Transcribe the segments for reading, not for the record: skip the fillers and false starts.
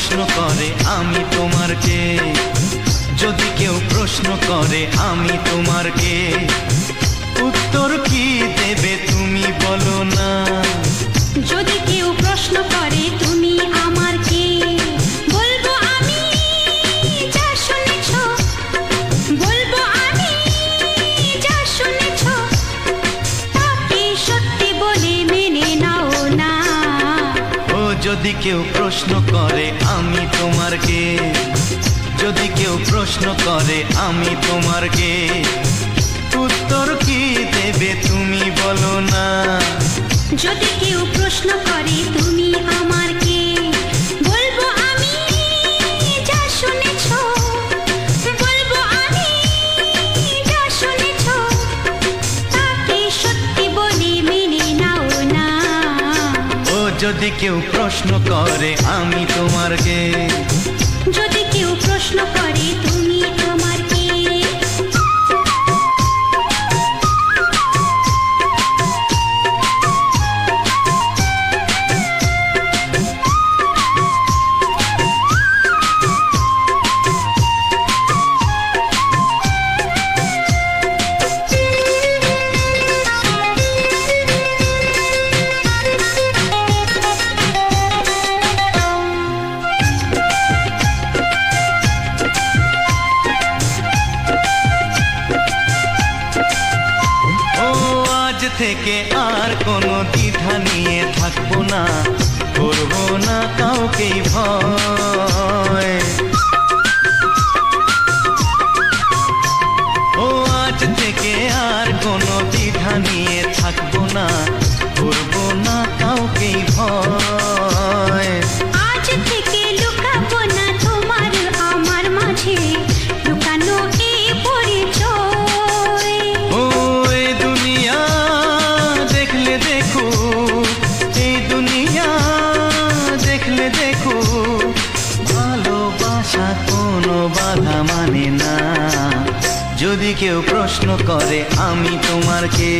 প্রশ্ন করে আমি তোমার কে, যদি কেউ প্রশ্ন করে আমি তোমার কে, উত্তর কি দেবে তুমি বলো না। যদি কেউ প্রশ্ন করে তুমি আমার কে, বলবো আমি যা শুনেছ, বলবো আমি যা শুনেছ, তাকে সত্যি বলে মেনে নাও না। ও যদি কেউ প্রশ্ন করে আমি তোমার কে, যদি কেউ প্রশ্ন করে আমি তোমার কে, উত্তর কি দেবে তুমি বলো না। যদি কেউ প্রশ্ন করে তুমি আমার কে, বলবো আমি যা শুনেছ, বলবো আমি যা শুনেছ, তাকে সত্যি বলে মেনে নাও না। ও যদি কেউ প্রশ্ন করে আমি তোমার কে, যদি কেউ প্রশ্ন করে তুমি আমার কে। থেকে আর কোনো দ্বিধা নিয়ে থাকবো না, করবো না কাউকেই ভয়। ও আজ থেকে আর কোনো দ্বিধা নিয়ে থাকবো না, করবো না কাউকেই ভয়। আজ থেকে লুকাবো না তোমার আমার মাঝে লুকানো এই পরিচয়। ও এই দুনিয়া দেখলে দেখো, এই দুনিয়া দেখলে দেখো, ভালোবাসা কোনো বাধা মানে না। যদি কেউ প্রশ্ন করে আমি তোমার কে,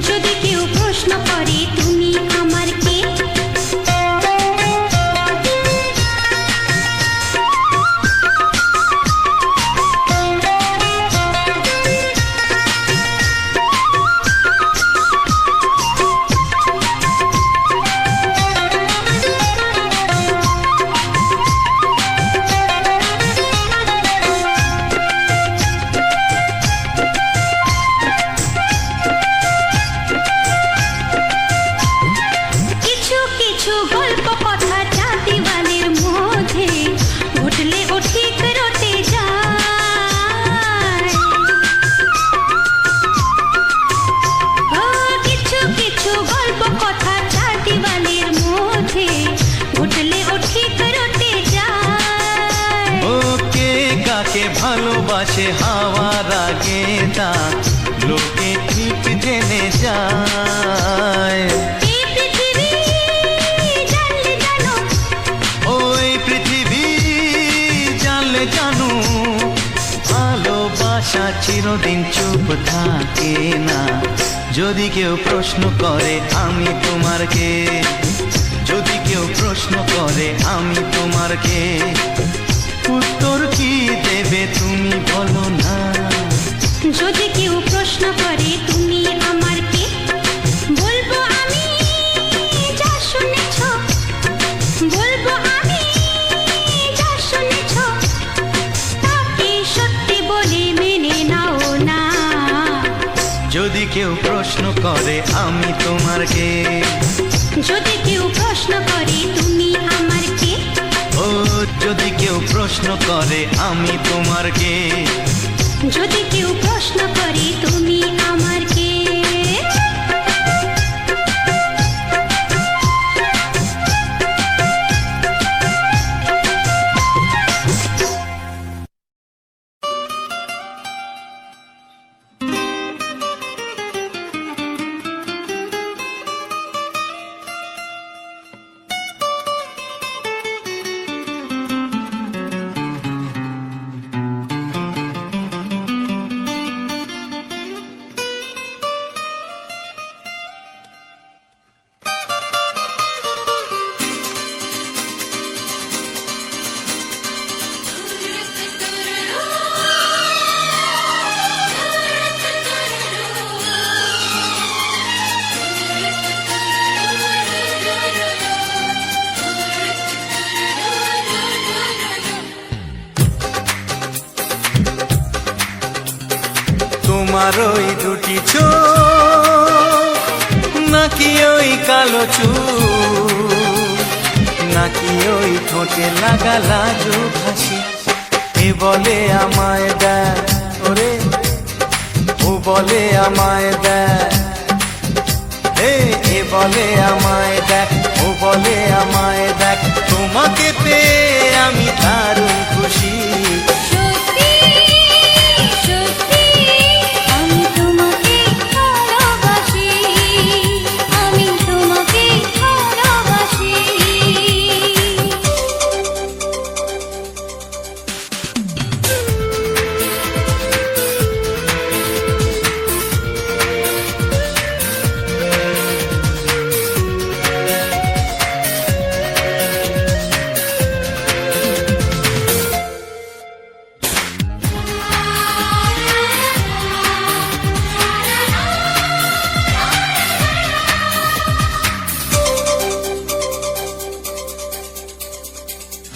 যদি কেউ প্রশ্ন করে তুমি আমার কে। ভালোবাসে হাওয়ার আগে তা লোকে ঠিক জেনে যায়। ওই পৃথিবী জানলে জানো, ভালোবাসা চিরদিন চুপ থাকে না। যদি কেউ প্রশ্ন করে আমি তোমার কে, যদি কেউ প্রশ্ন করে আমি তোমার কে, উত্তর কি দেবে তুমি বলো না। যদি কেউ প্রশ্ন করে তুমি আমার কে, বলবো আমি যা শুনেছ, বলবো আমি যা শুনেছ, তাকে সত্যি বলে মেনে নাও না। যদি কেউ প্রশ্ন করে আমি তোমার কে, যদি কেউ প্রশ্ন করে তুমি আমার কে। ও যদি কেউ প্রশ্ন করে আমি তোমার কে, যদি কেউ প্রশ্ন করে তুমি আমার কে। তোমার ওই দুটি চোখ নাকি ওই কালো চুল, নাকি ওই ঠোঁটে লাগা লাজুক হাসি। এ বলে আমায় দেয় ওরে, ও বলে আমায় দেয়, এ বলে আমায় দেখ, ও বলে আমায় দেখ, তোমাকে পেয়ে আমি দারুণ খুশি। সত্যি সত্যি আমি তোমাকে ভালোবাসি, আমি তোমাকে ভালোবাসি।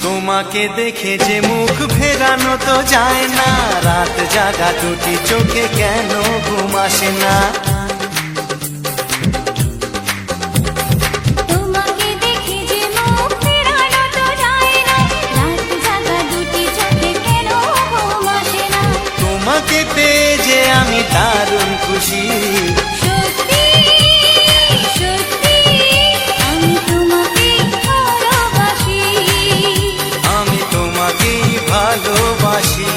তোমাকে দেখে যে মুখ ফেরানো তো যায় না, রাত জাগা দুটি চোখে কেন ঘুম আসে না। তোমাকে দেখে যে মুখ ফেরানো তো যায় না, রাত জাগা দুটি চোখে কেন ঘুম আসে না। তোমাকে পেয়ে যে আমি দারুণ খুশি। সত্যি সত্যি আমি তোমাকে ভালোবাসি, আমি তোমাকেই ভালোবাসি।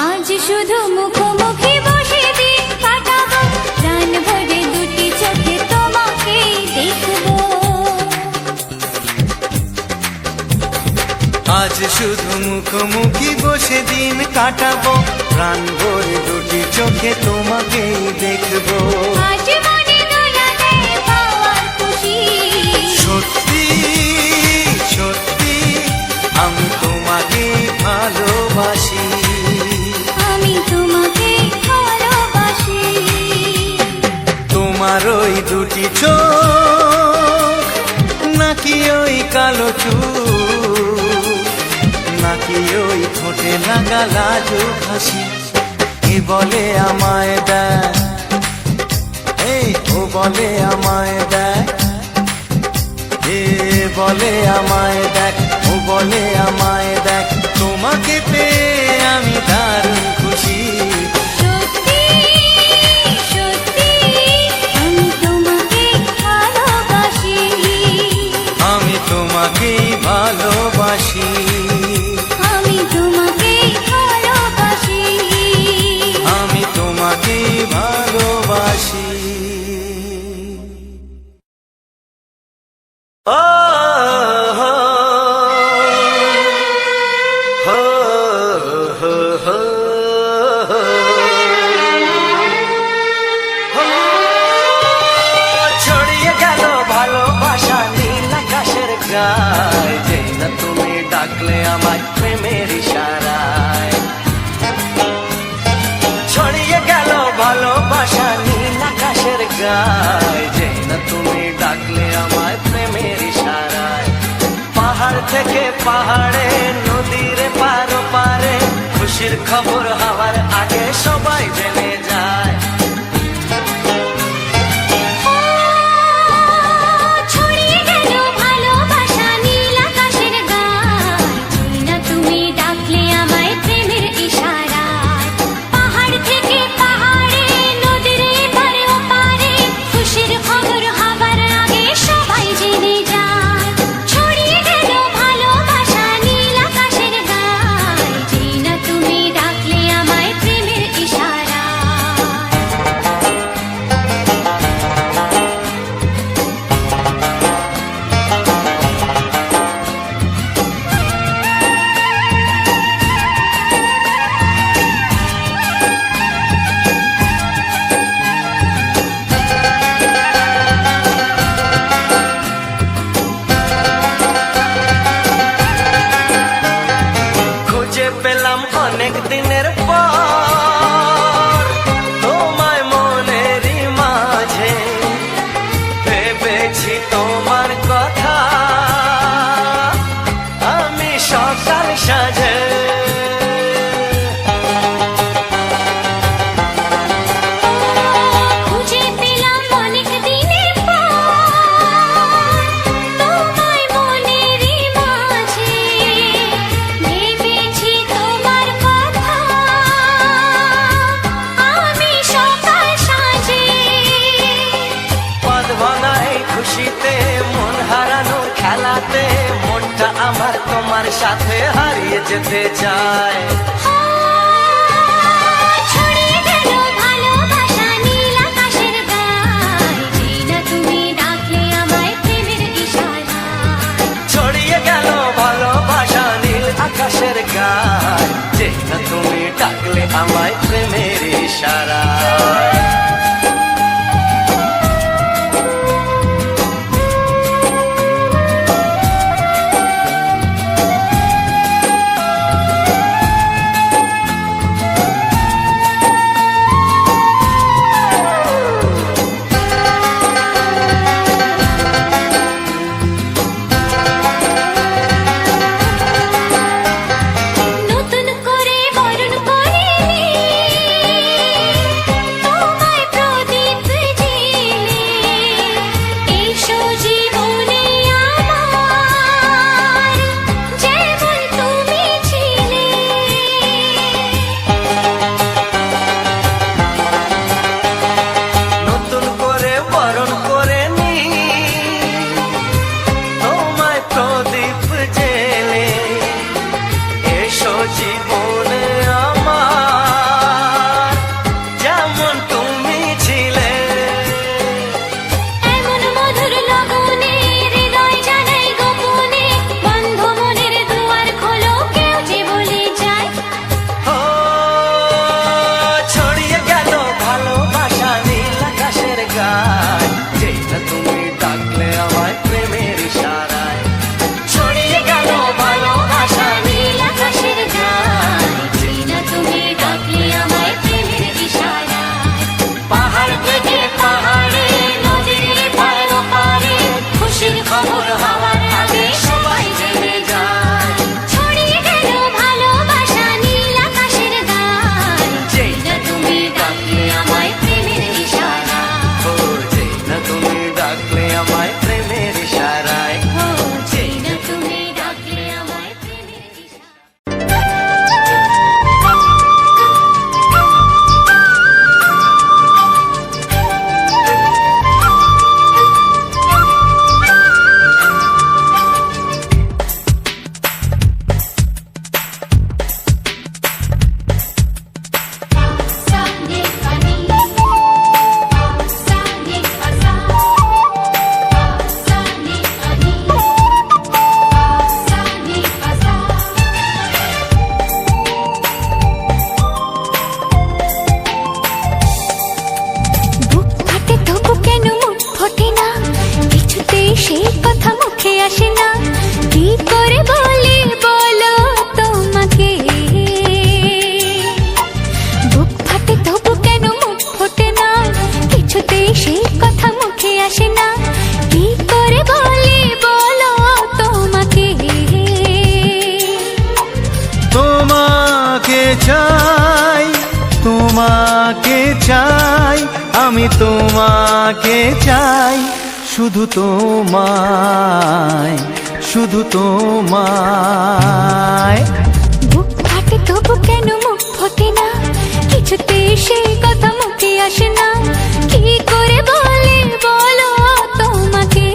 আজ শুধু মুখোমুখি বসে দিন কাটাবো, প্রাণ ভরে দুটি চোখে তোমাকে দেখবো। আজ শুধু মুখোমুখি বসে দিন কাটাবো, প্রাণ ভরে দুটি চোখে তোমাকেই দেখবো। আজ মনে দোলা দেয় পাওয়ার খুশি। সত্যি সত্যি আমি তোমাকে ভালোবাসি, আমি তোমাকে ভালোবাসি। তোমার ওই দুটি চোখ নাকি ওই কালো চুল, নাকি ওই ঠোঁটে লাগা লাজুক হাসি। এ বলে আমায় দেয়, ও বলে আমায় দেয়, এ বলে আমায় দেখ, ও বলে আমায় দেখ, তোমাকে পেয়ে আমি দারুণ খুশি। সত্যি সত্যি আমি তোমাকে ভালোবাসি, আমি তোমাকেই ভালোবাসি, আমি তোমাকে ভালোবাসি। আমি তোমাকেই ভালোবাসি। ও হো হো হো হো হো। ছড়িয়ে গেল ভালোবাসা নীল আকাশের গায়ে, যেই না তুমি ডাকলে আমায় প্রেমের ইশারায়। ছড়িয়ে গেল ভালোবাসা নীল আকাশের গায়ে, যেই না তুমি ডাকলে আমায় প্রেমের ইশারায়। পাহাড় থেকে পাহাড়ে, নদীর পার পারে, খুশির খবর হওয়ার আগে সবাই জেনে যায়। ছড়িয়ে গেল ভালোবাসা নীল আকাশের গায়ে, যেই না তুমি ডাকলে আমায় প্রেমের ইশারায়। পাহাড় থেকে পাহাড়ে, নদীর এপারে ওপারে, খুশির খবর হবার আগে সবাই জেনে যায়। ছড়িয়ে গেল ভালোবাসা নীল আকাশের গায়ে, যেই না তুমি ডাকলে আমায় সাথে হারিয়ে যেতে চায়। ছড়িয়ে গেল ভালোবাসা নীল আকাশের গায়, যেই না তুমি ডাকলে আমায় প্রেমের ইশারায়। ছড়িয়ে গেল ভালোবাসা নীল আকাশের গায়, যে না তুমি ডাকলে আমায় প্রেমের ইশারায়। নতুন করে বরণ করে তোমায় প্রদীপ জেলে, এসো জীবনে আমার, যেমন তুমি ছিলে। নতুন করে বরণ করে নি তোমায় প্রদীপ জেলে, এসো জীবনে আমার, যেমন তুমি ছিলে। এমন মধুর লগনে হৃদয় জানাই গোপনে, বন্ধ মনের দুয়ার খোলো, কেউ যে বলে যায়। ও ছড়িয়ে গেল ভালোবাসা নীল আকাশের গায়, যে না তুমি ডাকলে আমায় প্রেমের ইশারায়। ছড়িয়ে গেল ভালোবাসা নীল আকাশের গায়, যেই না তুমি ডাকলে আমায় প্রেমের ইশারায়। পাহাড় থেকে পাহাড়ে, নদীর পার ওপারে, খুশির খবর হওয়ার আগে সবাই জেনে যায়। ছড়িয়ে গেল ভালোবাসা নীল আকাশের গায়, যেই না তুমি ডাকলে আমায় প্রেমের ইশারায়। ও যে না তুমি ডাকলে আমায় প্রেমের ইশারায়। ও যেই না তুমি ডাকলে আমায় প্রেমের ইশারায়। Sani pani, sani asa, sani pani, sani asa. বুক ফাটে তবু কেন মুখ ফোটে না, কিছুতেই সেই কথা মুখে আসে না, কি করে বলি বলো তোমাকে। বুক ফাটে তবু কেন মুখ ফোটে না, কিছুতেই সেই কথা মুখে আসে না, কি করে বলি বলো তোমাকে। তোমাকে চাই, তোমাকে চাই, আমি তোমাকে চাই, শুধু তোমায়, শুধু তোমায়। বুক ফাটে তবু কেন মুখ ফোটে না, কিছুতেই সেই কথা মুখে আসে না, কি করে বলে বলো তোমাকে।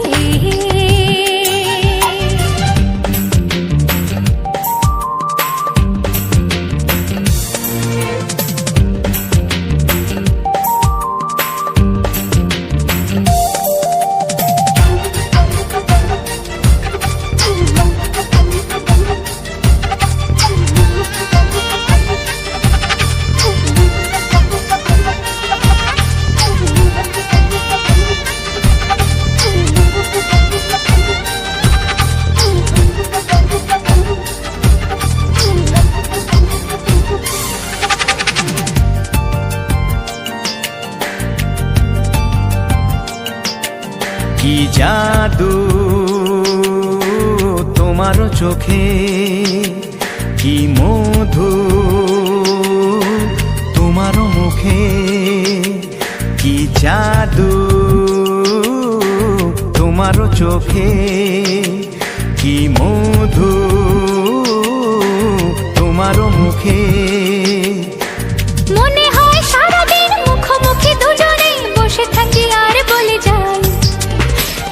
কি জাদু তোমার চোখে, কি মধু তোমার মুখে, কি জাদু তোমার চোখে, কি মধু তোমার মুখে। মনে হয় সারাদিন মুখোমুখি দুজনে বসে থাকি আর বলে যাই,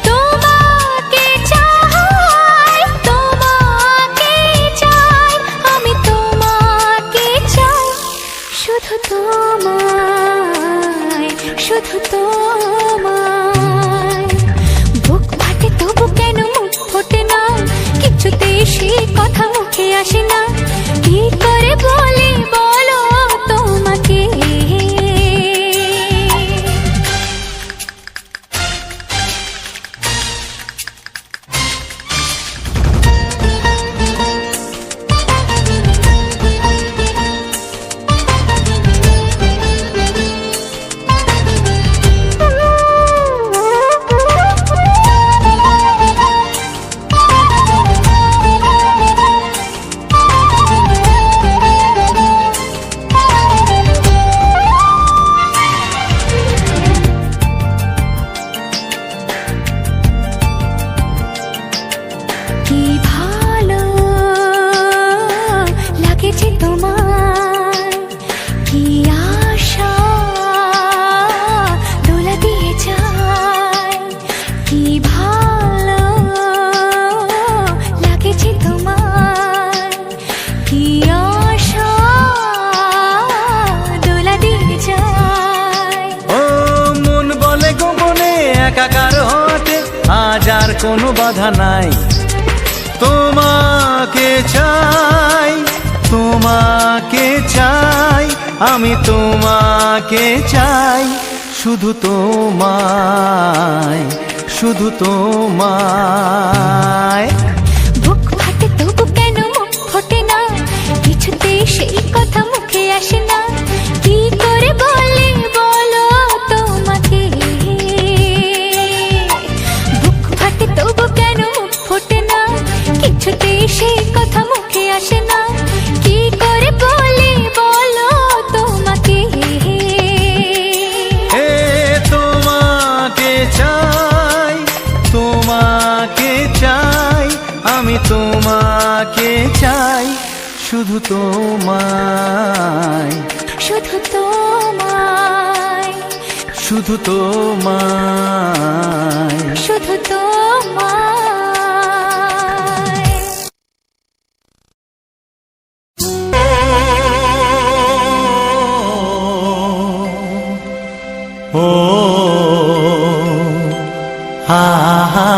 তোমাকে চাই, তোমাকে শুধু তোমায়, শুধু তোমায়। বুক ফাটে তবু কেন মুখ ফোটে না, কিছুতেই সে কথা মুখে আসে না। কি করে বলে বলো তোমাকে, কি ভালো লাগেছে তোমার, কি আশা দোলা দিয়ে যায়। কি ভালো লাগেছে তোমার, কি আশা দোলা দিয়ে যায়। ও মন বলে গোপনে একাকার হতে আজ আর কোনো বাধা নাই। তোমাকে চাই, তোমাকে চাই, আমি তোমাকে চাই, শুধু তোমায়, শুধু তোমায়। বুক ফাটে তবু কেন মুখ ফোটে না, কিছুতেই সেই কথা মুখে আসে না। কি করে বলে বলো তোমাকে, বুক ফাটে তবু কেন মুখ ফোটে না, কিছুতেই সেই কথা মুখে আসে না। কি করে বলে বলো তোমাকে, এ তোমাকে চাই, তোমাকে চাই, আমি তোমাকে চাই, শুধু তোমায়, শুধু তোমায়, শুধু তোমায়। শুধু তোমায়। ও হা হা।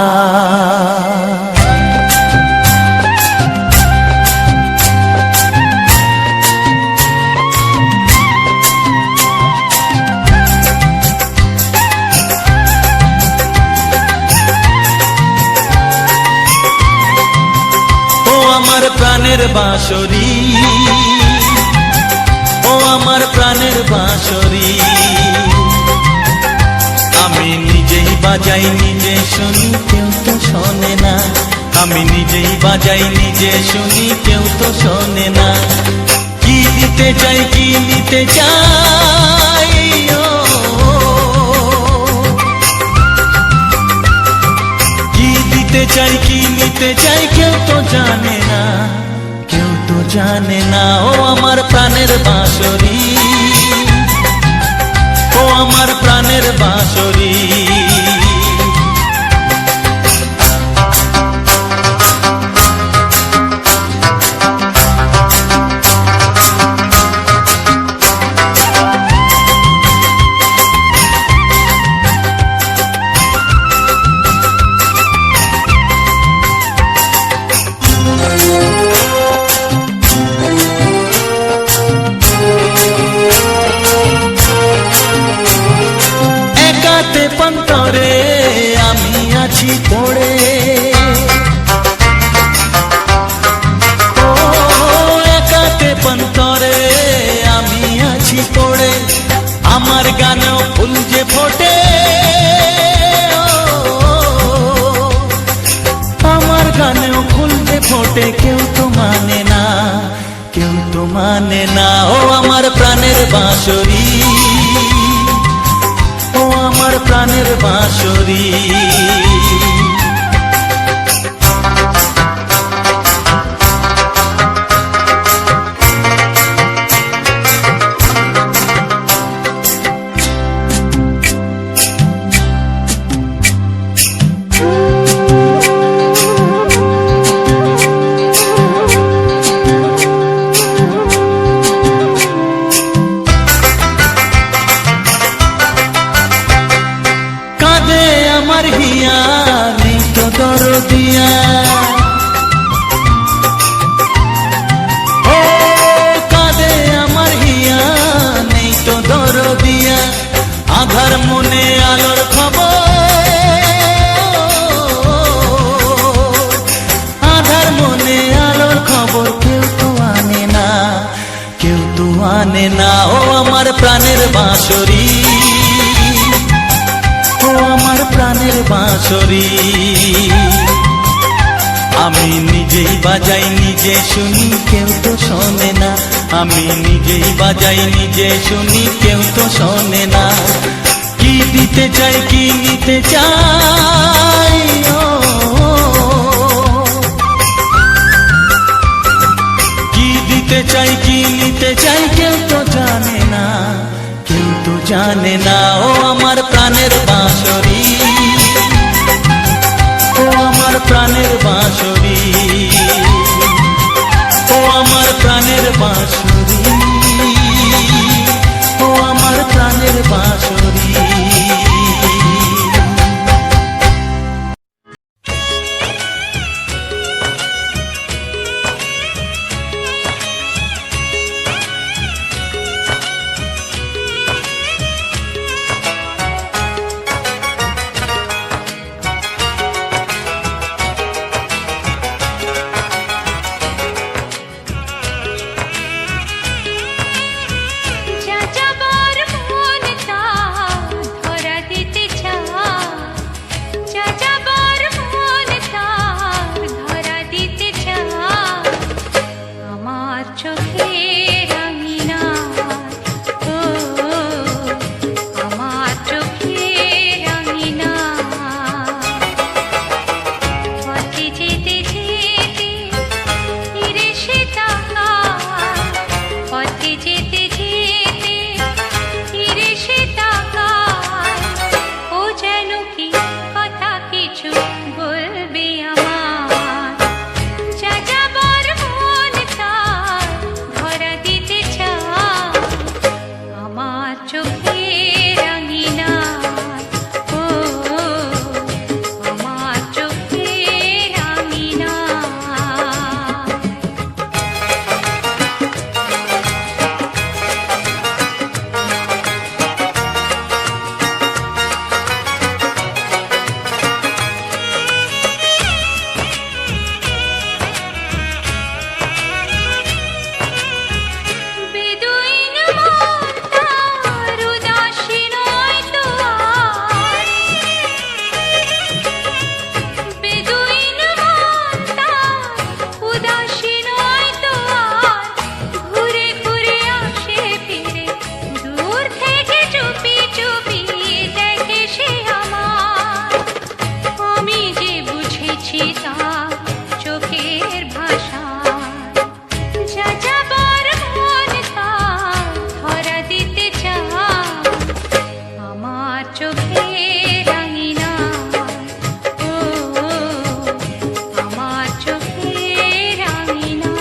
ও আমার প্রাণের বাঁশরি, ও আমার প্রাণের বাঁশরি, আমি নিজেই বাজাই নিজে শুনি, কেউ তো শোনে না। আমি নিজেই বাজাই নিজে শুনি, কেউ তো শোনে না। কি দিতে চাই, কি নিতে চাই, ও কি দিতে চাই, কি নিতে চাই, কেউ তো জানে না, কেউ তো জানে না। ও আমার প্রাণের বাঁশরি, ও আমার প্রাণের বাঁশরি। পন্তরে আমি আছি পড়ে, ও একাতে পন্তরে আমি আছি পড়ে। আমার গানেও ফুল যে ফোটে, আমার গানেও ফুল যে ফোটে, কেউ তো মানে না, কেউ তো মানে না। ও আমার প্রাণের বাঁশরি, ও আমার প্রাণের বাঁশরি। হিয়া নেই তো দরদিয়া, ও কাঁদে আমার হিয়া নেই তো দরদিয়া, আধার মনে আলোর খবর, আধার মনে আলোর খবর কেউ তো আনে না, কেউ তো আনে না। ও আমার প্রাণের বাঁশরি, ও আমার প্রাণের বাঁশরি, আমি নিজেই বাজাই নিজে শুনি কেউ তো শোনে না, আমি নিজেই বাজাই নিজে শুনি কেউ তো শোনে না। কি দিতে চাই কি নিতে চাই, ও কি দিতে চাই কি নিতে চাই কেউ তো জানে না, কেউ তো জানে না। ও আমার প্রাণের বাঁশরি, ও আমার প্রাণের বাঁশরি, ও আমার প্রাণের বাঁশরি, ও আমার প্রাণের বাঁশরি। যাযাবর মন তার ধরা দিতে চায়, যাযাবর মন তার ধরা দিতে চায়, আমার চোখের আঙিনায়, ও আমার চোখের আঙিনায়। পথে যেতে যেতে ফিরে সে তাকায়, পথে যেতে যেতে ফিরে সে তাকায়, ও যেন কি কথা কিছু বলবে আমার। যাযাবর মন তার ধরা দিতে চায়, আমার চোখের আঙিনায়, ও আমার চোখের আঙিনায়। বেদুইন মন তার উদাসী নয় তো আর, বেদুইন মন তার উদাসী নয় তো আর, ঘুরে ঘুরে আসে ফিরে দূর থেকে চুপি চুপি দেখে সে আমার। আমি যে বুঝেছি তার চোখের ভাষায়, যাযাবর মন তার ধরা দিতে চায়, আমার চোখের আঙিনায়, ও আমার চোখের আঙিনায়।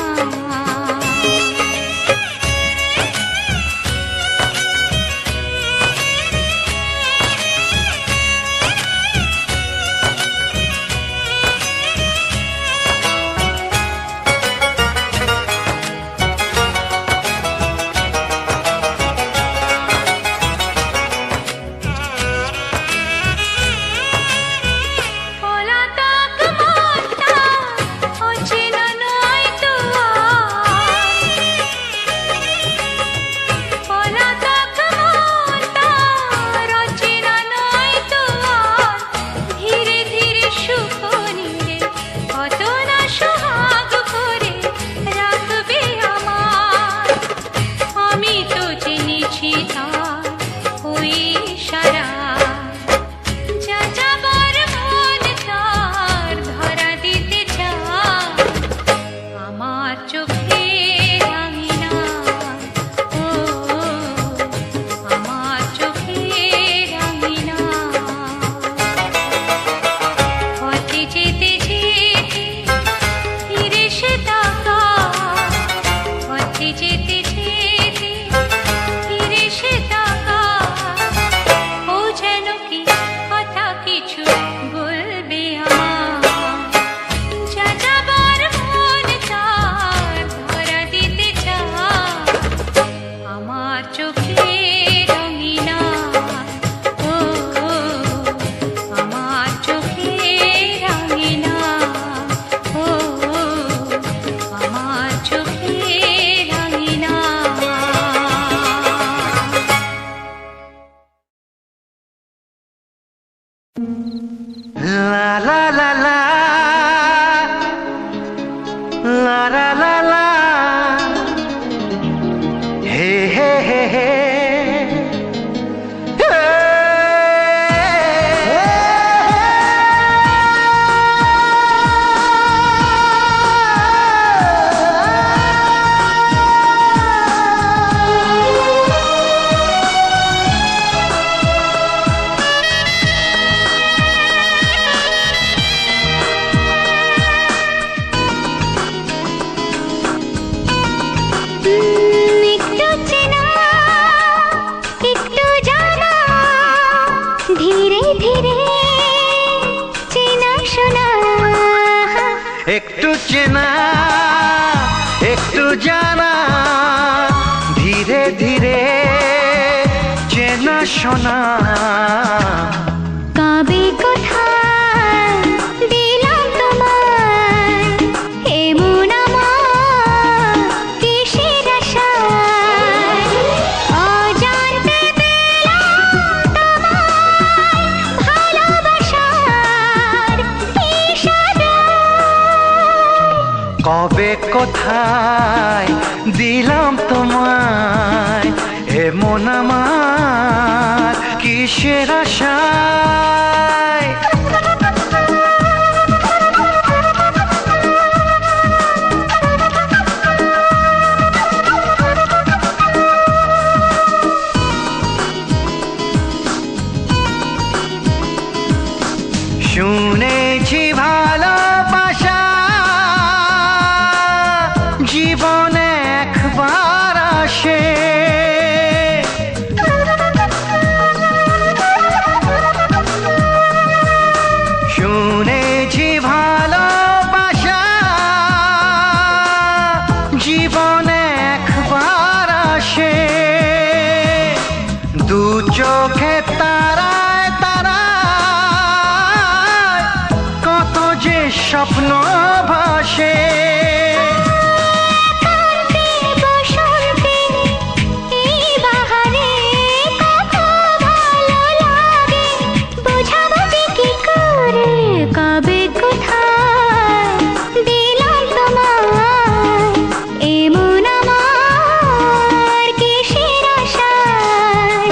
পলাতক মন তার অচেনা নয় তো আর, পলাতক মন তার অচেনা নয় তো আর, ধীরে ধীরে সুখ নিয়ে কত না সোহাগ করে রাখবে আমার। আমি তো জেনেছি তার ওই ইশারায়, যাযাবর মন তার ধরা দিতে চায়, আমার চোখের আঙিনায়, ও আমার চোখের আঙিনায়। পথে যেতে যেতে ফিরে সে তাকায়, পথে যেতে যেতে ফিরে সে একটু চেনা একটু জানা, ধীরে ধীরে চেনা শোনা। কবে কোথায় দিলাম তোমায় এমন আমার কিসের আশায়, অজান্তে পেলাম তোমায় ভালোবাসার ইশারায়। কবে কোথায় দিলাম তোমায় এমন আমার কিসের আশায়। শুনেছি ভালোবাসা জীবনে একবার আসে, শুনেছি ভালোবাসা জীবনে একবার আসে। দু চোখে তারায় তারায় কত যে স্বপ্ন ভাসে। কবে কোথায় দিলাম তোমায় এমন আমার কিসের আশায়।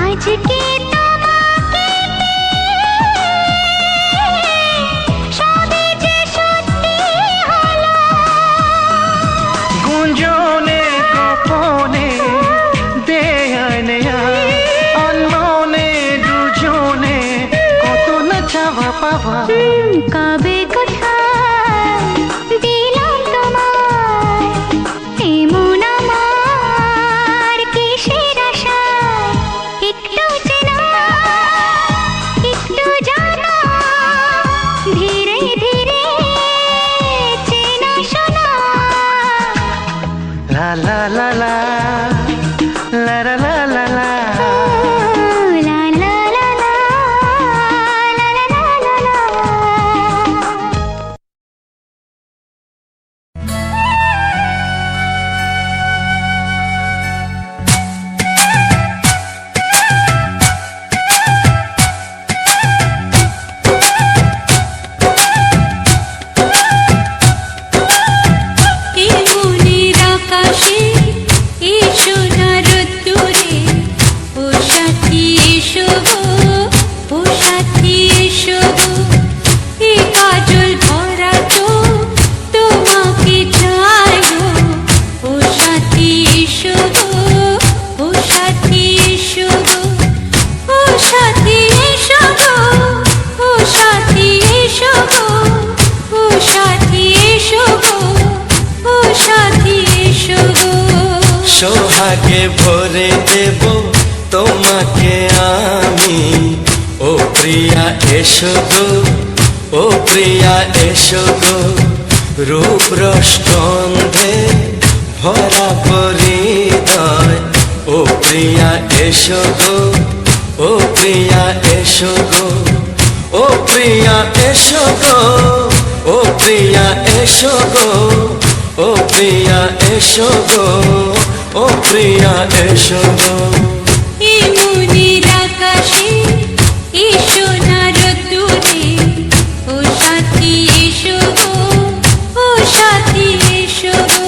আজকে তোমাকে সবে যে সত্যি হলো, গুঞ্জনে গোপনে দেয়ানে অন্যনে দুজনে কত না চাওয়া পাওয়া। কবে কোথায় দিলাম তোমায় এমন আমার কিসের আশায়। একটু চেনা একটু জানা, ধীরে ধীরে চেনা শোনা। লা লা লা লা লা লা লা লা লা। লা লা লা লা, লা লা লা লা লা। সোহাগে ভরে দেব তোমাকে আমি, ও প্রিয়া এসো গো, ও প্রিয়া এসো গো। রূপ রস গন্ধে ভরা হৃদয়, ও প্রিয়া এসো গো, ও প্রিয়া এসো গো, ও প্রিয়া এসো গো। ও প্রিয়া এসো গো, ও প্রিয়া এসো গো, ও প্রিয়া এসো গো। এই মনের আকাশে এসো না রোদ্দুরে, ও সাথী এসো গো, ও সাথী এসো গো।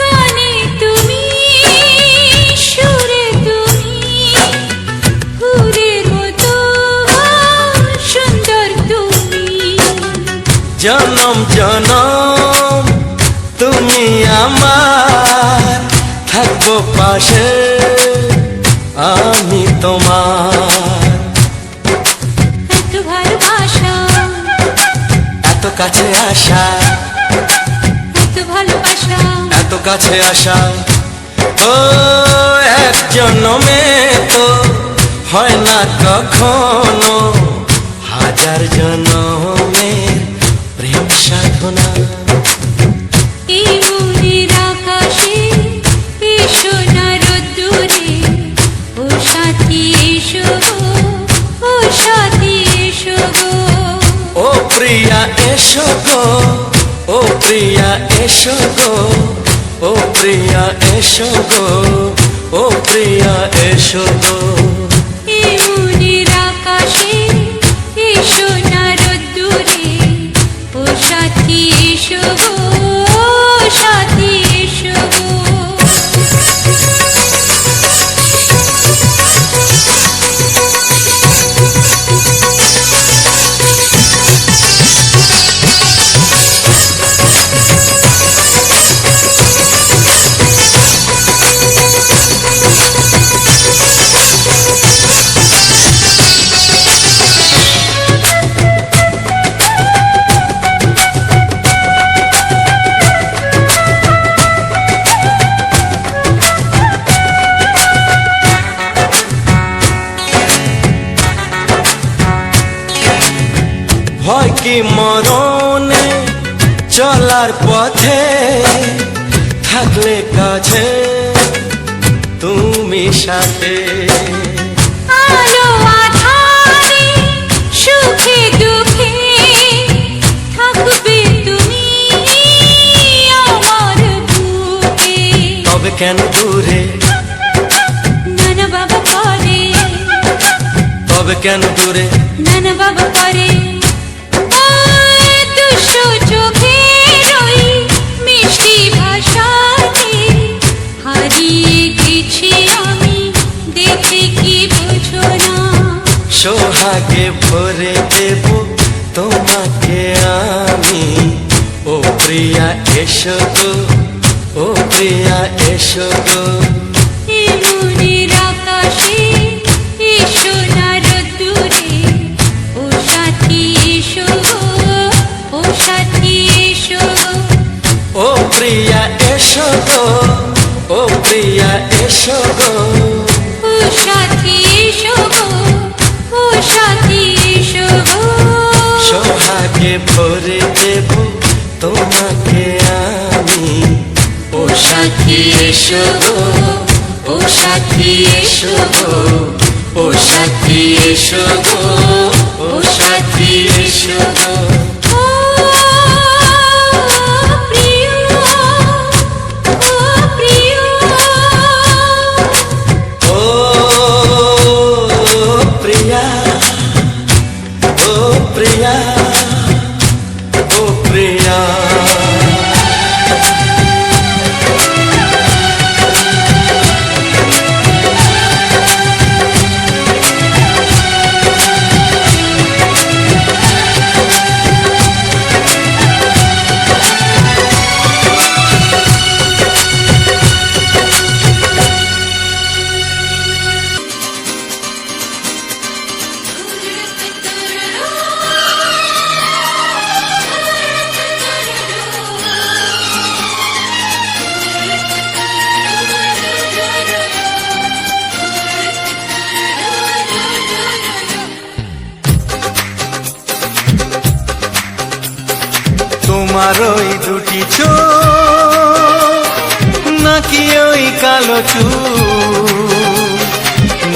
গানে তুমি, সুরে তুমি, ফুলের মতো সুন্দর তুমি। জনম জনম তুমি আমার, থাকবো পাশে আমি তোমার। এত ভালোবাসা, এত কাছে আসা, এত ভালোবাসা, এত কাছে আসা, ও এক জন্মে তো হয় না কখনো, হাজার জন্মের প্রেম সাধনা। এই মনের আকাশে এসো না রোদ্দুরে, ও সাথী এসো গো, ও সাথী এসো গো। ও প্রিয়া এসো গো, ও প্রিয়া এসো গো, ও প্রিয়া এসো গো, ও প্রিয়া এসো গো। এই মনের আকাশে এসো না রোদ্দুরে, ও সাথী এসো গো, ও সাথী এসো গো। ভয় কি মরণে চলার পথে, থাকলে কাছে তুমি সাথে। আলো আঁধারে, সুখে দুঃখে, থাকবে তুমি আমার বুকে। তবে কেন দূরে, নানা বাবা করে, তবে কেন দূরে, নানা বাবা করে। ওই দুষ্টু চোখের ওই মিষ্টি ভাষাতে হারিয়ে গেছি আমি, দেখে কি বুঝো না। সোহাগে ভরে দেব তোমাকে আমি, ও প্রিয়া এসো গো, ও প্রিয়া এসো গো। এই মনের আকাশে এসো না রোদ্দুরে, ও সাথী এসো গো, ও সাথী এসো গো। ও প্রিয়া এসো গো, ও প্রিয়া এসো গো। ও সাথী এসো গো, ও সাথী এসো গো। সোহাগে ভরে দেব তোমাকে আমি, ও সাথী এসো গো, ও সাথী এসো গো, ও সাথী এসো গো, ও সাথী এসো গো। ও প্রিয়, ও প্রিয়, ও প্রিয়া, ও প্রিয়া, ও প্রিয়া। তোমার ওই দুটি চোখ, নাকি ওই কালো চুল,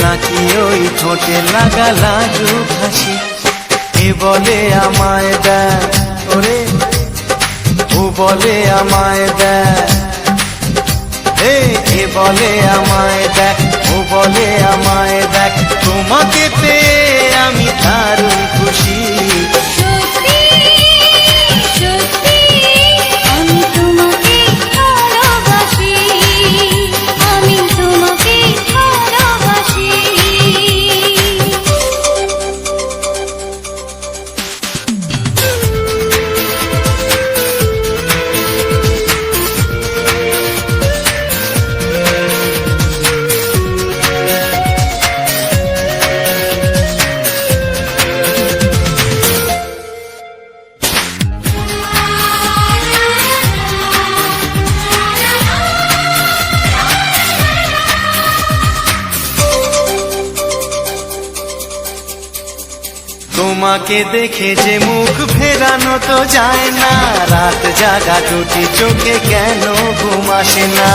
নাকি ওই ঠোঁটে লাগা লাজুক হাসি, এ বলে আমায় দেখ ওরে, ও বলে আমায় দেখ, এ বলে আমায় দেখ, ও বলে আমায় দেখ, তোমাকে পেয়ে আমি দারুণ খুশি। সত্যি সত্যি আমি তোমাকে ভালোবাসি, আমি তোমাকে ভালোবাসি। তোমাকে দেখে যে মুখ ফেরানো তো যায় না, রাত জাগা দুটি চোখে কেন ঘুম আসে না।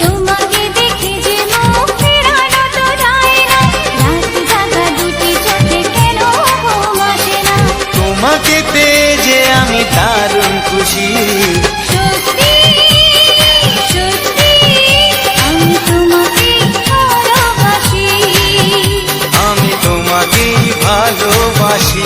তোমাকে দেখে যে মুখ ফেরানো তো যায় না, রাত জাগা দুটি চোখে কেন ঘুম আসে না। তোমাকে পেয়ে যে আমি দারুণ খুশি। সত্যি সত্যি আমি তোমাকে ভালোবাসি, আমি তোমাকেই ভালোবাসি।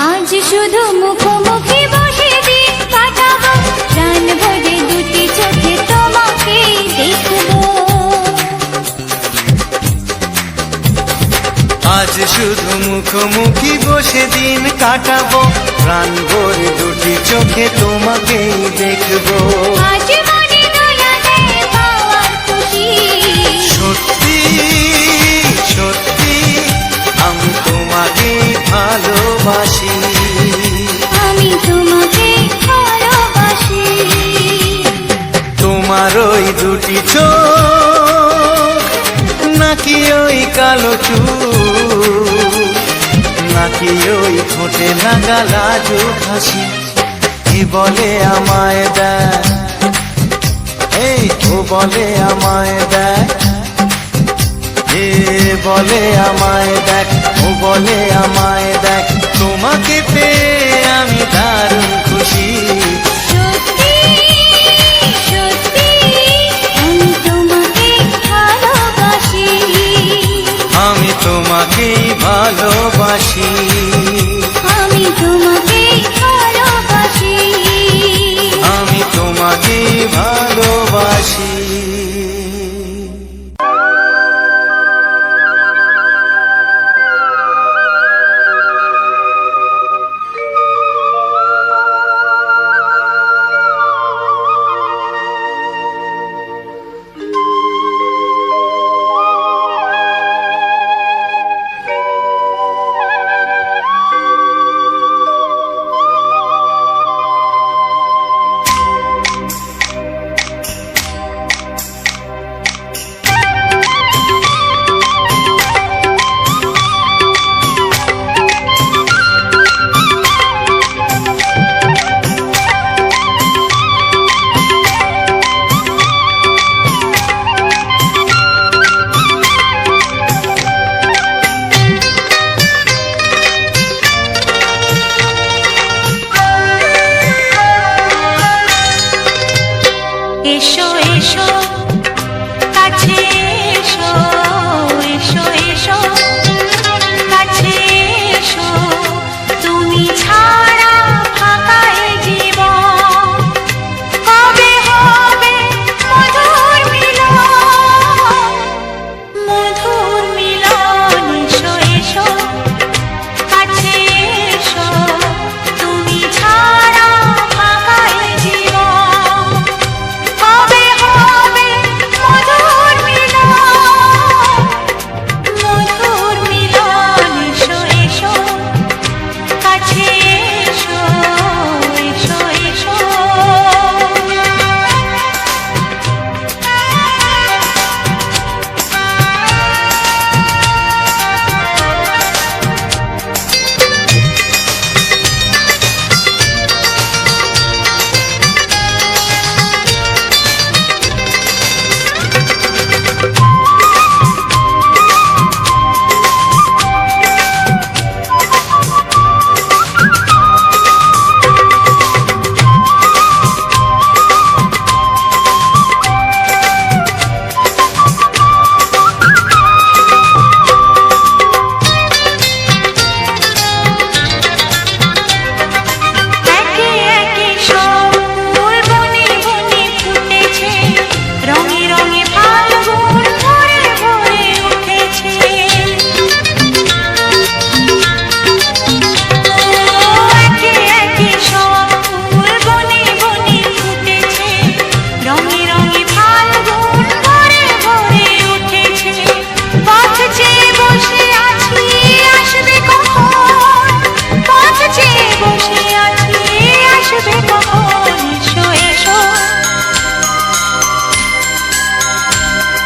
আজ শুধু মুখোমুখি বসে দিন কাটাবো, প্রাণ ভরে দুটি চোখে তোমাকে দেখবো। আজ শুধু মুখোমুখি বসে দিন কাটাবো, প্রাণ ভরে দুটি চোখে তোমাকেই দেখবো। আজ মনে দোলাতে পাওয়ার খুশি, সত্যি সত্যি আমি তোমাকেই ভালোবাসি। আমি তোমাকে ভালোবাসি। তোমার ওই দুটি চোখ, নাকি ওই কালো চুল, নাকি ওই ঠোঁটে লাগা লাজুক হাসি, এ বলে আমায় দেখ, এই ও বলে আমায় দেখ, এ বলে আমায় দেখ, ও বলে আমায় দেখ, তোমাকে পেয়ে আমি দারুণ খুশি। সত্যি সত্যি আমি তোমাকে ভালোবাসি, আমি তোমাকেই ভালোবাসি। আমি তোমাকে ভালোবাসি, আমি তোমাকেই ভালোবাসি।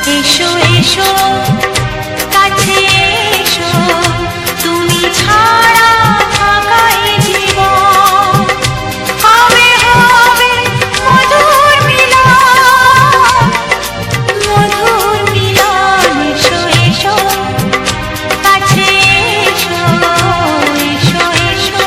এসো এসো কাছে এসো তুমি ছাড়া থাকা এ জীবন হবে হবে মধুর মিলন মধুর মিলন এসো এসো কাছে এসো এসো এসো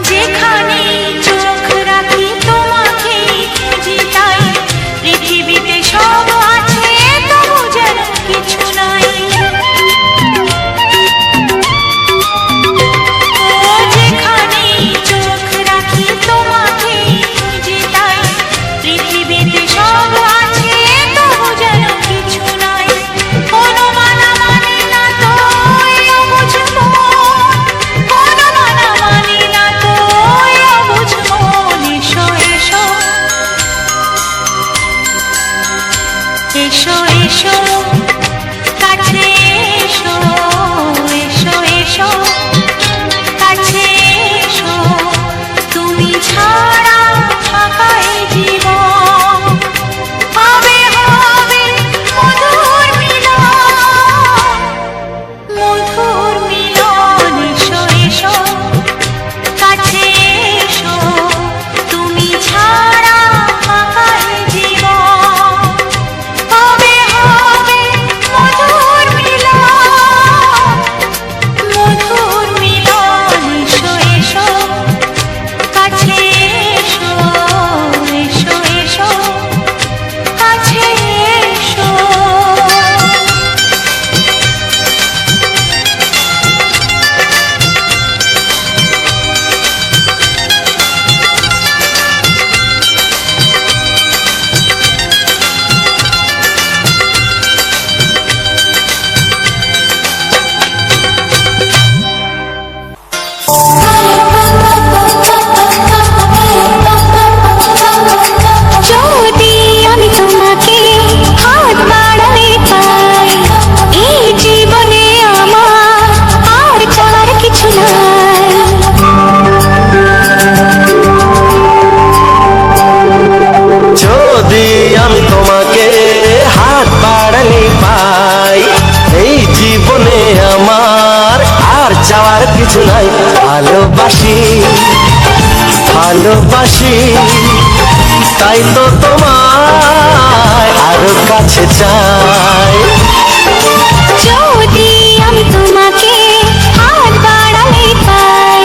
যেখানে চোখ রাখি তোমাকে খুঁজি তাই পৃথিবীতে সব আছে তবু যেন কিছু নাই ও যেখানে চোখ রাখি তোমাকে খুঁজি তাই পৃথিবীতে সব আছে তবু যেন কিছু নাই কোনো মানা মানে না তো অবুঝ মন কোনো মানা মানে না তো অবুঝ মন এসো এসো এসো এসো কাছে এসো এসো এসো কাছে এসো তুমি ছাড়া থাকা এ জীবন হবে হবে মধুর মিলন মধুর মিলন এসো এসো কাছে এসো তুমি ছাড়া থাকা এ জীবন হবে হবে মধুর মিলন মধুর মিলন এসো এসো কাছে এসো এসো এসো কাছে এসো যদি আমি তোমাকে হাত বাড়াই পাই এই জীবনে আমার আর চাওয়ার কিছু নাই যদি আমি তোমাকে হাত বাড়ালে পাই এই জীবনে আমার আর চাওয়ার কিছু নাই ভালোবাসি ভালোবাসি তাই তো তোমায় আরো কাছে চাই যদি আমি তোমাকে হাত বাড়াই পাই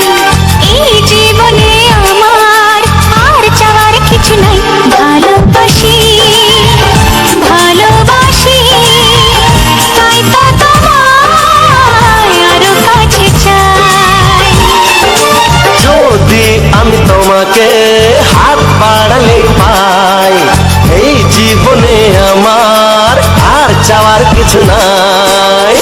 এই জীবনে আমার আর চাওয়ার কিছু নাই ভালোবাসি ভালোবাসি তাই তো তোমায় আরো কাছে চাই যদি আমি তোমাকে হাত বাড়ালে পাই এই জীবনে আমার আর চাওয়ার কিছু নাই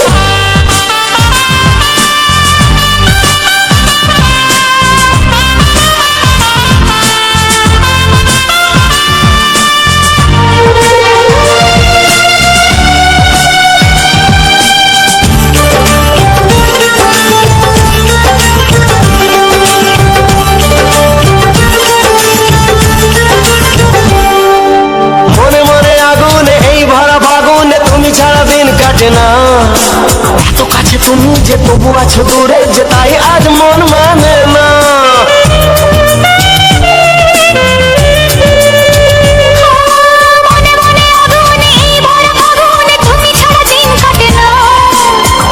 মনে মনে আগুনে এই ভরা ফাগুনে তুমি ছাড়া দিন কাটে না এত কাছে তুমি যে তবু আছো দূরে যে তাই আজ মন মানে না মনে মনে আগুনে এই ভরা ফাগুনে তুমি ছাড়া দিন কাটে না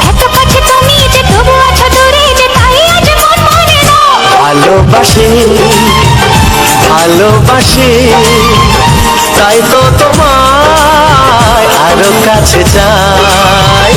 এত কাছে তুমি যে তবু আছো দূরে যে তাই আজ মন মানে না ভালোবাসি ভালোবাসি তাই তো তোমায় আরো কাছে চাই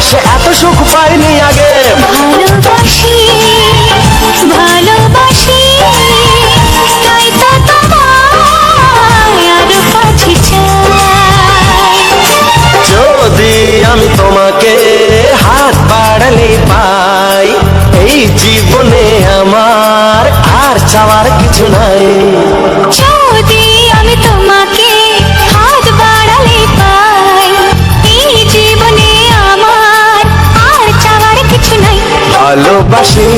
ভালোবেসে এত সুখ পাইনি আগে। ভালোবাসি ভালোবাসি তাই তো তোমায় আরো কাছে চাই। যদি আমি তোমাকে হাত বাড়ালে পাই, এই জীবনে আমার আর চাওয়ার কিছু নাই। যদি আমি তোমাকে হাত বাড়ালে পাই, এই জীবনে আমার আর চাওয়ার কিছু নাই। ভালোবাসি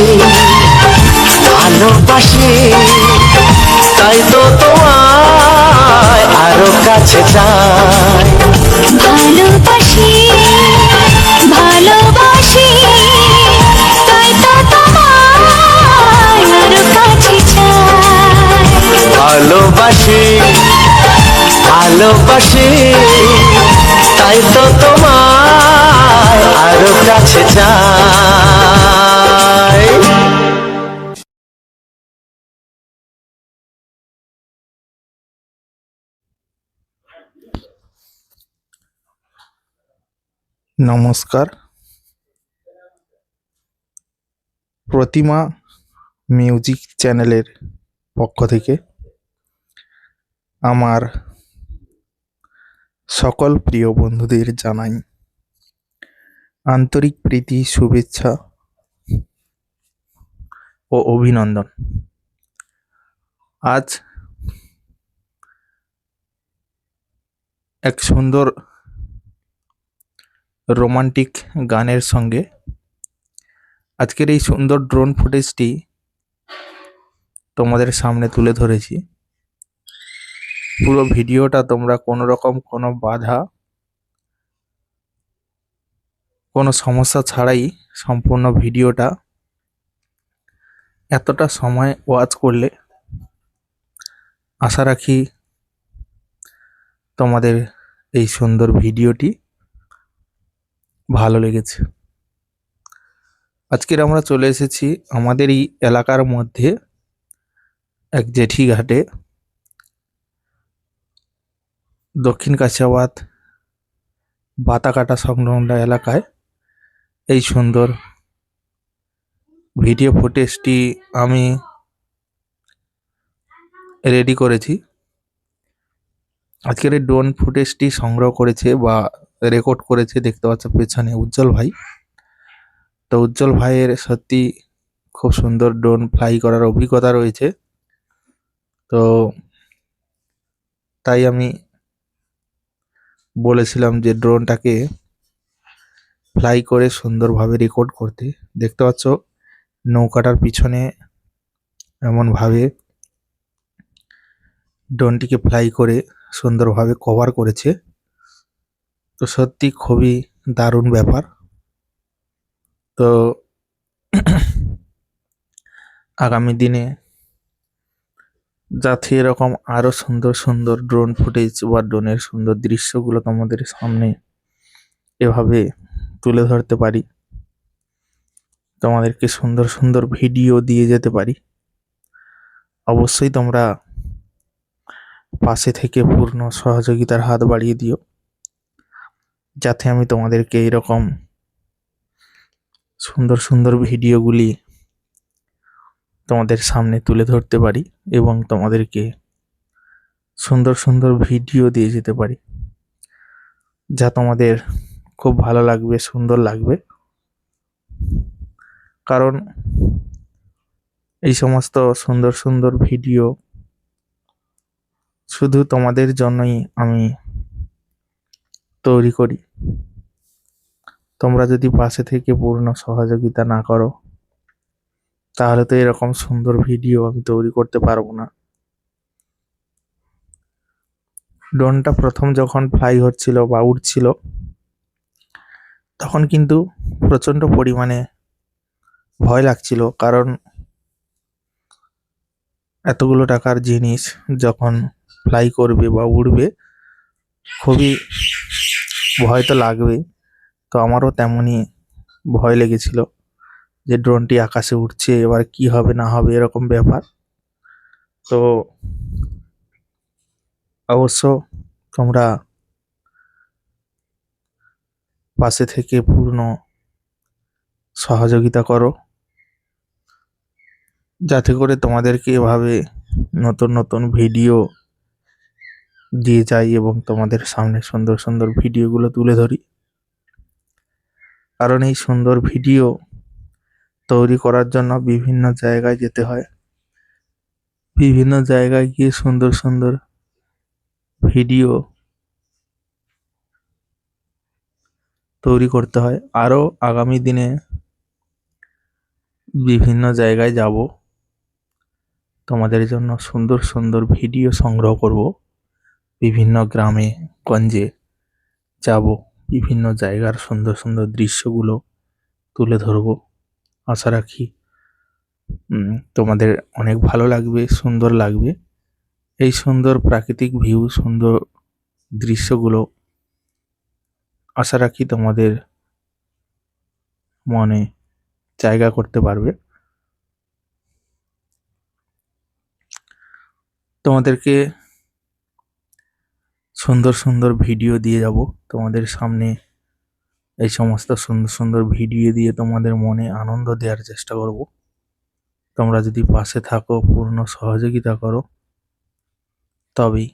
ভালোবাসি তাই তো তোমায় আরো কাছে চাই। ভালোবাসি ভালোবাসি তাই তো তোমায় আরো কাছে চাই। ভালোবাসি ভালোবাসি তাই তো তোমায় আরো কাছে চাই। নমস্কার। প্রতিমা মিউজিক চ্যানেলের পক্ষ থেকে আমার সকল প্রিয় বন্ধুদের জানাই আন্তরিক প্রীতি, শুভেচ্ছা ও অভিনন্দন। আজ এক সুন্দর রোমান্টিক গানের সঙ্গে আজকের এই সুন্দর ড্রোন ফুটেজটি তোমাদের সামনে তুলে ধরেছি। পুরো ভিডিওটা তোমরা কোনো রকম কোনো বাধা, কোনো সমস্যা ছাড়াই সম্পূর্ণ ভিডিওটা এতটা সময় ওয়াচ করলে আশা রাখি তোমাদের এই সুন্দর ভিডিওটি ভালো লেগেছে। আজকের আমরা চলে এসেছি আমাদের এই এলাকার মধ্যে এক জেঠি ঘাটে, দক্ষিণ কাছিয়াবাদ বাতাকাটা সংলগ্ন এলাকায় এই সুন্দর ভিডিও ফুটেজটি আমি রেডি করেছি। আজকের এই ড্রোন ফুটেজটি সংগ্রহ করেছে বা রেকর্ড করেছে, দেখতে পাচ্ছ পেছনে উজ্জ্বল ভাই। তো উজ্জ্বল ভাইয়ের সত্যি খুব সুন্দর ড্রোন ফ্লাই করার অভিজ্ঞতা রয়েছে। তো তাই আমি বলেছিলাম যে ড্রোনটাকে ফ্লাই করে সুন্দরভাবে রেকর্ড করতে। দেখতে পাচ্ছ নৌকাটার পিছনে এমনভাবে ড্রোনটিকে ফ্লাই করে সুন্দরভাবে কভার করেছে। তো সত্যি খুবই দারুণ ব্যাপার। তো আগামী দিনে যাতে এরকম আরো সুন্দর সুন্দর ড্রোন ফুটেজ বা ড্রোনের সুন্দর দৃশ্যগুলো তোমাদের সামনে এভাবে তুলে ধরতে পারি, তোমাদেরকে সুন্দর সুন্দর ভিডিও দিয়ে যেতে পারি, অবশ্যই তোমরা পাশে থেকে পূর্ণ সহযোগিতার হাত বাড়িয়ে দিও, যাতে আমি তোমাদেরকে এরকম সুন্দর সুন্দর ভিডিওগুলি তোমাদের সামনে তুলে ধরতে পারি এবং তোমাদেরকে সুন্দর সুন্দর ভিডিও দিয়ে যেতে পারি, যা তোমাদের খুব ভালো লাগবে, সুন্দর লাগবে। কারণ এই সমস্ত সুন্দর সুন্দর ভিডিও শুধু তোমাদের জন্যই আমি তৈরি করি। তোমরা যদি পাশে থেকে পূর্ণ সহযোগিতা না করো তাহলে তো এরকম সুন্দর ভিডিও আমি তৈরি করতে পারবো না। ড্রোনটা প্রথম যখন ফ্লাই হচ্ছিল বা উড়ছিল তখন কিন্তু প্রচণ্ড পরিমাণে ভয় লাগছিল, কারণ এতগুলো টাকার জিনিস যখন ফ্লাই করবে বা উড়বে খুবই ভয় তো লাগবেই। তো আমারও তেমনই ভয় লেগেছিল যে ড্রোনটি আকাশে উঠছে, এবার কি হবে না হবে এরকম ব্যাপার। তো অবশ্য তোমরা পাশে থেকে পূর্ণ সহযোগিতা করো, যাতে করে তোমাদেরকে এভাবে নতুন নতুন ভিডিও দিয়ে যাই এবং তোমাদের সামনে সুন্দর সুন্দর ভিডিওগুলো তুলে ধরি। কারণ এই সুন্দর ভিডিও তৈরি করার জন্য বিভিন্ন জায়গায় যেতে হয়, বিভিন্ন জায়গায় গিয়ে সুন্দর সুন্দর ভিডিও তৈরি করতে হয়। আরও আগামী দিনে বিভিন্ন জায়গায় যাব, তোমাদের জন্য সুন্দর সুন্দর ভিডিও সংগ্রহ করব, বিভিন্ন গ্রামে গঞ্জে যাব, বিভিন্ন জায়গার সুন্দর সুন্দর দৃশ্যগুলো তুলে ধরবো। আশা রাখি তোমাদের অনেক ভালো লাগবে, সুন্দর লাগবে। এই সুন্দর প্রাকৃতিক ভিউ, সুন্দর দৃশ্যগুলো আশা রাখি তোমাদের মনে জায়গা করতে পারবে। তোমাদেরকে সুন্দর সুন্দর ভিডিও দিয়ে যাব তোমাদের সামনে। এই সমস্ত সুন্দর সুন্দর ভিডিও দিয়ে তোমাদের মনে আনন্দ দেওয়ার চেষ্টা করব। তোমরা যদি পাশে থাকো, পূর্ণ সহযোগিতা করো, তবেই।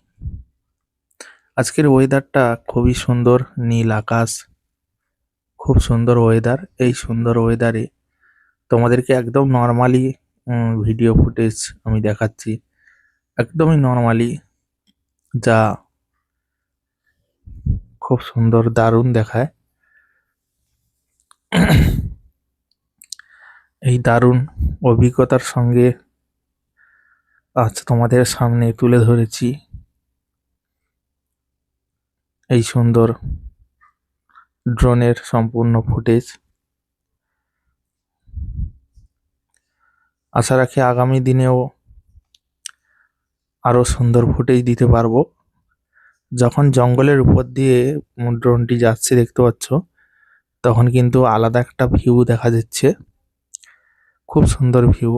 আজকের ওয়েদারটা খুবই সুন্দর, নীল আকাশ, খুব সুন্দর ওয়েদার। এই সুন্দর ওয়েদারে তোমাদেরকে একদম নর্মালি ভিডিও ফুটেজ আমি দেখাচ্ছি, একদমই নর্মালি, যা খুব সুন্দর দারুণ দেখায়। এই দারুণ অভিজ্ঞতার সঙ্গে আজ তোমাদের সামনে তুলে ধরেছি এই সুন্দর ড্রোনের সম্পূর্ণ ফুটেজ। আশা রাখি আগামী দিনেও আরো সুন্দর ফুটেজ দিতে পারবো। যখন জঙ্গলের উপর দিয়ে ড্রোনটি যাচ্ছে দেখতে পাচ্ছ, তখন কিন্তু আলাদা একটা ভিউ দেখা যাচ্ছে, খুব সুন্দর ভিউ।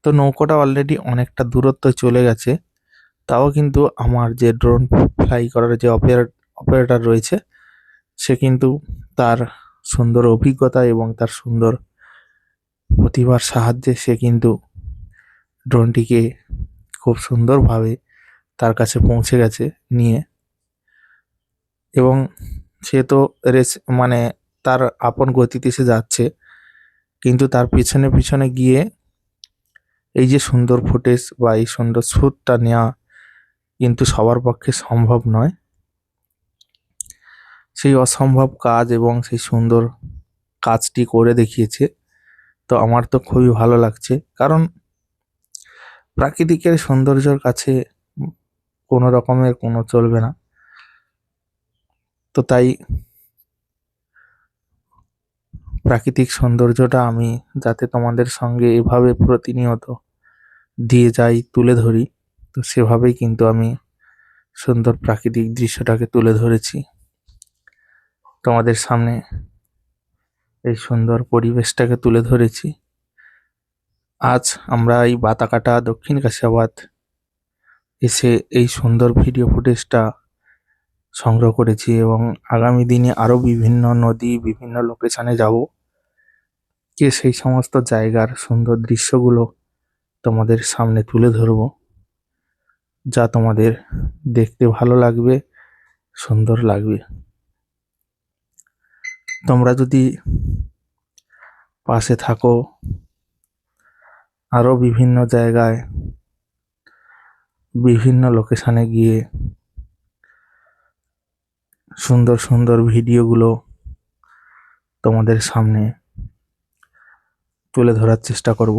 তো নৌকোটা অলরেডি অনেকটা দূরত্ব চলে গেছে, তাও কিন্তু আমার যে ড্রোন ফ্লাই করার যে অপারেটর রয়েছে, সে কিন্তু তার সুন্দর অভিজ্ঞতা এবং তার সুন্দর প্রতিভার সাহায্যে সে কিন্তু ড্রোনটিকে খুব সুন্দরভাবে তার কাছে পৌঁছে গেছে নিয়ে। এবং সে তো মানে তার আপন গতিতে সে যাচ্ছে, কিন্তু তার পিছনে পিছনে গিয়ে এই যে সুন্দর ফুটেজ বা এই সুন্দর শ্যুটটা নেওয়া কিন্তু সবার পক্ষে সম্ভব নয়। সেই অসম্ভব কাজ এবং সেই সুন্দর কাজটি করে দেখিয়েছে। তো আমার তো খুবই ভালো লাগছে, কারণ প্রাকৃতিকের সৌন্দর্যের কাছে কোনো রকমের কোনো চলবে না। তো তাই প্রাকৃতিক সৌন্দর্যটা আমি যাতে তোমাদের সঙ্গে এভাবে প্রতিনিয়ত দিয়ে যাই, তুলে ধরি, তো সেভাবেই কিন্তু আমি সুন্দর প্রাকৃতিক দৃশ্যটাকে তুলে ধরেছি তোমাদের সামনে। এই সুন্দর পরিবেশটাকে তুলে ধরেছি। আজ আমরা এই বাতাকাটা দক্ষিণ কাশিয়াবাদ এসে এই সুন্দর ভিডিও ফুটেজটা সংগ্রহ করেছি এবং আগামী দিনে আরও বিভিন্ন নদী, বিভিন্ন লোকেশনে যাব, যে সেই সমস্ত জায়গার সুন্দর দৃশ্যগুলো তোমাদের সামনে তুলে ধরব, যা তোমাদের দেখতে ভালো লাগবে, সুন্দর লাগবে। তোমরা যদি পাশে থাকো, আরও বিভিন্ন জায়গায়, বিভিন্ন লোকেশনে গিয়ে সুন্দর সুন্দর ভিডিওগুলো তোমাদের সামনে তুলে ধরার চেষ্টা করব।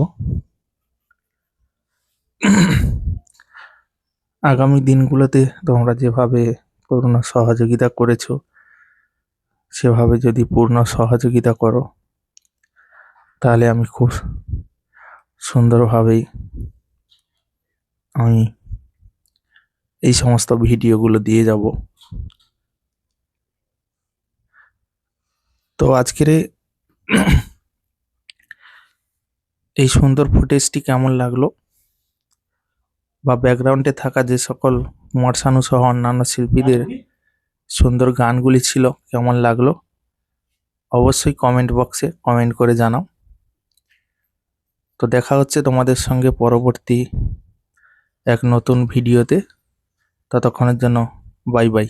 আগামী দিনগুলোতে তোমরা যেভাবে পূর্ণ সহযোগিতা করেছো, সেভাবে যদি পূর্ণ সহযোগিতা করো, তাহলে আমি খুব সুন্দরভাবেই আমি এই সমস্ত ভিডিওগুলো দিয়ে যাব। তো আজকের এই সুন্দর ফুটেজটি কেমন লাগলো, বা ব্যাকগ্রাউন্ডে থাকা যে সকল কুমার শানু সহ অন্যান্য শিল্পীদের সুন্দর গানগুলি ছিল, কেমন লাগলো অবশ্যই কমেন্ট বক্সে কমেন্ট করে জানাও। তো দেখা হচ্ছে তোমাদের সঙ্গে পরবর্তী এক নতুন ভিডিওতে। ততক্ষণের জন্য বাই বাই।